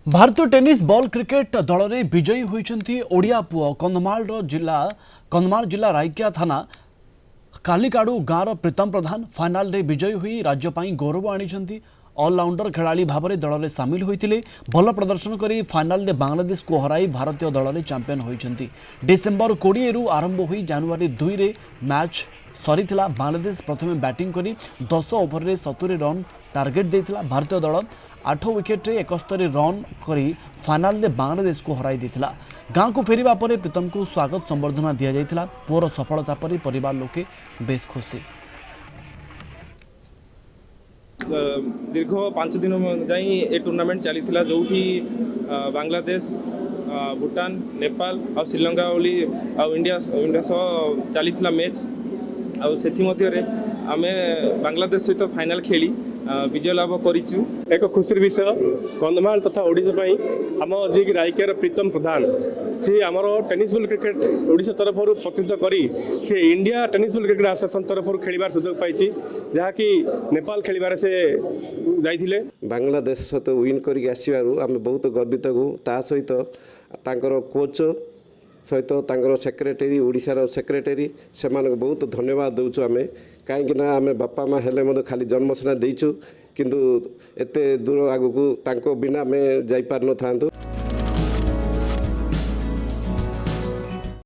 भारतीय tennis ball cricket दल में विजयी होती ओडिया पुओ कंधमाल जिला राइकिया थाना कालिकाडू गाँव प्रीतम प्रधान फाइनाल रे विजयी हुई राज्य पाई गौरव आनी ऑलराउंडर खेलाड़ी भाव में दल में सामिल होते भल प्रदर्शन कर फाइनाल रे बांग्लादेश को हराई भारतीय दल में चैंपियन होती डिसेम्बर 20 रु आरंभ हो जनवरी 2 रे मैच सरी बांग्लादेश प्रथम बैटिंग कर 10 ओवर में 70 रन टार्गेट देता भारतीय दल 8 विकेट 71 रन कर फाइनाल में बांग्लादेश को हराई देता गाँव को फेरिबा परे प्रीतम को स्वागत संबर्धना दि जाइथिला पुअर सफलता पर परिवार लोके बेस खुशी। दीर्घ 5 दिन जाई ए टूर्नामेंट चली जो बांग्लादेश भूटान नेपाल और श्रीलंका वाली इंडिया सह चली मैच आम बांग्लादेश सहित फाइनाल खेली विजय लाभ करूँ। एक खुशी विषय कंधमाल तथा ओडिशा आम जी राइकियार प्रीतम प्रधान सी आमर टेनिस बॉल क्रिकेट ओडिशा तरफ प्रतिनिधित्व करी सी India tennis ball cricket association तरफ खेलिबार सुजोग पाई जहाँकि नेपाल खेलिबार से जाइथिले बांग्लादेश सहित विन करके आसबार आम बहुत गर्वित हूँ ता सहित तांकर कोच सहित तांकर सेक्रेटरी ओडिशार सेक्रेटरी से बहुत धन्यवाद दूचु आम कहीं आम बापा माँ हेले खाली जन्म सिना देचु किंतु एते दूर आगु तांको बिना आम जापार न था